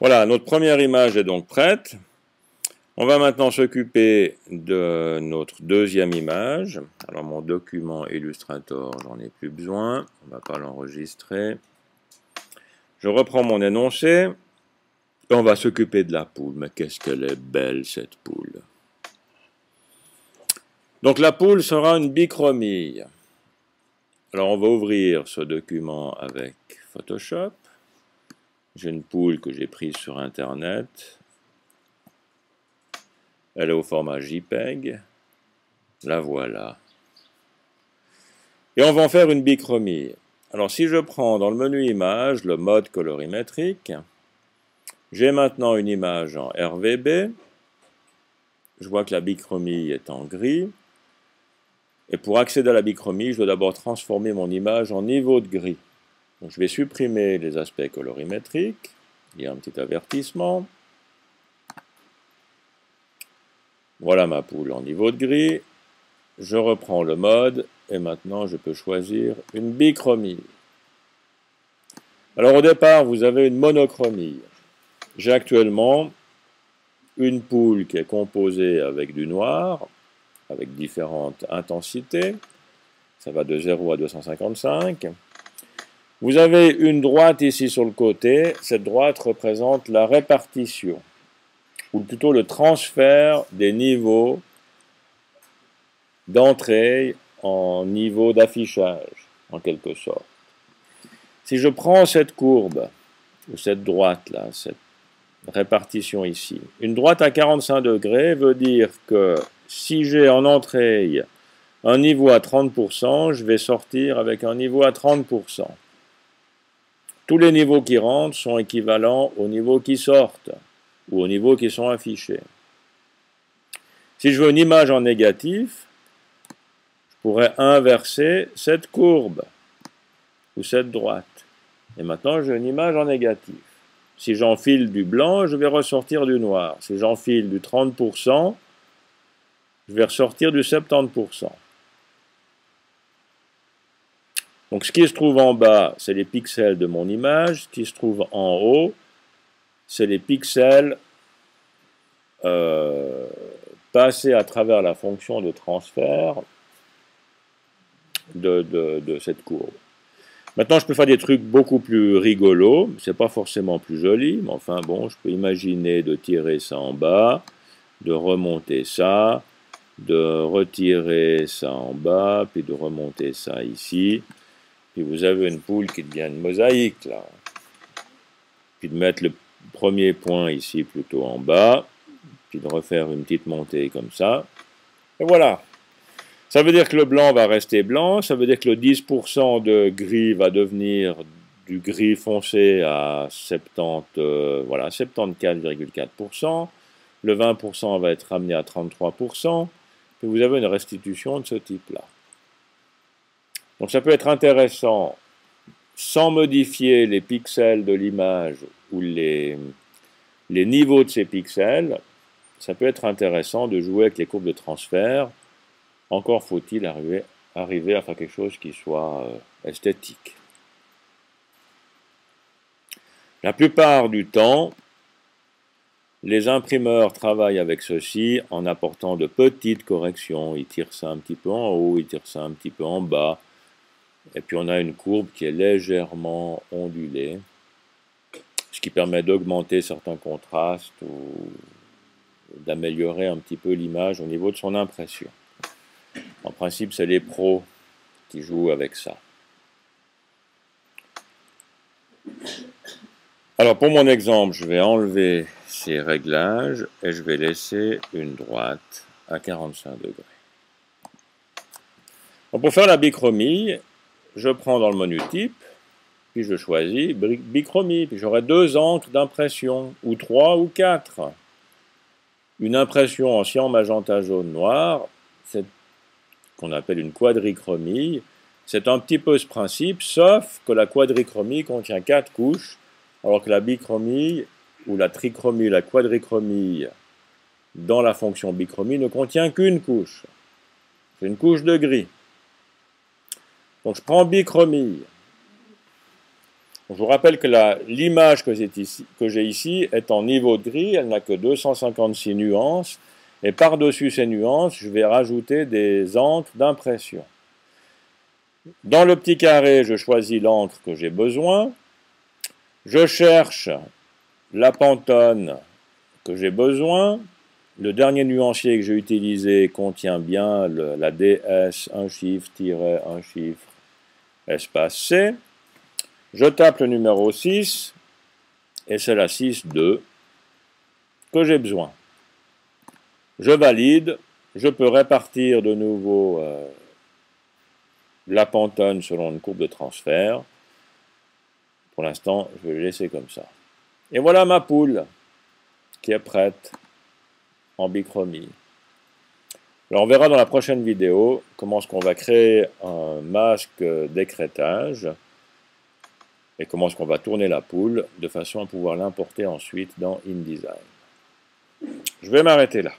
Voilà, notre première image est donc prête. On va maintenant s'occuper de notre deuxième image. Alors mon document Illustrator, j'en ai plus besoin. On ne va pas l'enregistrer. Je reprends mon énoncé. Et on va s'occuper de la poule. Mais qu'est-ce qu'elle est belle cette poule. Donc la poule sera une bichromie. Alors on va ouvrir ce document avec Photoshop. J'ai une poule que j'ai prise sur Internet. Elle est au format JPEG. La voilà. Et on va en faire une bichromie. Alors si je prends dans le menu image le mode colorimétrique, j'ai maintenant une image en RVB. Je vois que la bichromie est en gris. Et pour accéder à la bichromie, je dois d'abord transformer mon image en niveau de gris. Donc je vais supprimer les aspects colorimétriques. Il y a un petit avertissement. Voilà ma poule en niveau de gris. Je reprends le mode et maintenant je peux choisir une bichromie. Alors au départ, vous avez une monochromie. J'ai actuellement une poule qui est composée avec du noir, avec différentes intensités. Ça va de 0 à 255. Vous avez une droite ici sur le côté. Cette droite représente la répartition, ou plutôt le transfert des niveaux d'entrée en niveau d'affichage, en quelque sorte. Si je prends cette courbe, ou cette droite-là, cette répartition ici, une droite à 45 degrés veut dire que si j'ai en entrée un niveau à 30%, je vais sortir avec un niveau à 30%. Tous les niveaux qui rentrent sont équivalents aux niveaux qui sortent, ou aux niveaux qui sont affichés. Si je veux une image en négatif, je pourrais inverser cette courbe, ou cette droite. Et maintenant, j'ai une image en négatif. Si j'enfile du blanc, je vais ressortir du noir. Si j'enfile du 30%, je vais ressortir du 70%. Donc ce qui se trouve en bas, c'est les pixels de mon image. Ce qui se trouve en haut, c'est les pixels passés à travers la fonction de transfert de cette courbe. Maintenant, je peux faire des trucs beaucoup plus rigolos. C'est pas forcément plus joli, mais enfin bon, je peux imaginer de tirer ça en bas, de remonter ça, de retirer ça en bas, puis de remonter ça ici. Puis vous avez une poule qui devient une mosaïque, là. Puis de mettre le premier point ici plutôt en bas, puis de refaire une petite montée comme ça. Et voilà. Ça veut dire que le blanc va rester blanc, ça veut dire que le 10% de gris va devenir du gris foncé à 74,4%. Le 20% va être ramené à 33%. Puis vous avez une restitution de ce type-là. Donc ça peut être intéressant, sans modifier les pixels de l'image ou les niveaux de ces pixels, ça peut être intéressant de jouer avec les courbes de transfert. Encore faut-il arriver à faire quelque chose qui soit esthétique. La plupart du temps, les imprimeurs travaillent avec ceci en apportant de petites corrections. Ils tirent ça un petit peu en haut, ils tirent ça un petit peu en bas. Et puis on a une courbe qui est légèrement ondulée, ce qui permet d'augmenter certains contrastes ou d'améliorer un petit peu l'image au niveau de son impression. En principe, c'est les pros qui jouent avec ça. Alors pour mon exemple, je vais enlever ces réglages et je vais laisser une droite à 45 degrés. Donc pour faire la bichromie, je prends dans le menu type, puis je choisis bichromie, puis j'aurai 2 encres d'impression, ou 3 ou 4. Une impression en cyan, magenta, jaune, noir, c'est qu'on appelle une quadrichromie. C'est un petit peu ce principe, sauf que la quadrichromie contient 4 couches, alors que la bichromie, ou la trichromie, la quadrichromie, dans la fonction bichromie, ne contient qu'une couche. C'est une couche de gris. Donc je prends bichromie. Je vous rappelle que l'image que j'ai ici est en niveau de gris, elle n'a que 256 nuances, et par-dessus ces nuances, je vais rajouter des encres d'impression. Dans le petit carré, je choisis l'encre que j'ai besoin, je cherche la Pantone que j'ai besoin, le dernier nuancier que j'ai utilisé contient bien la DS, un chiffre, tiret, un chiffre, espace C. Je tape le numéro 6, et c'est la 6.2 que j'ai besoin. Je valide, je peux répartir de nouveau la Pantone selon une courbe de transfert. Pour l'instant, je vais le laisser comme ça. Et voilà ma poule qui est prête en bichromie. Alors on verra dans la prochaine vidéo comment est-ce qu'on va créer un masque d'écrêtage et comment est-ce qu'on va tourner la poule de façon à pouvoir l'importer ensuite dans InDesign. Je vais m'arrêter là.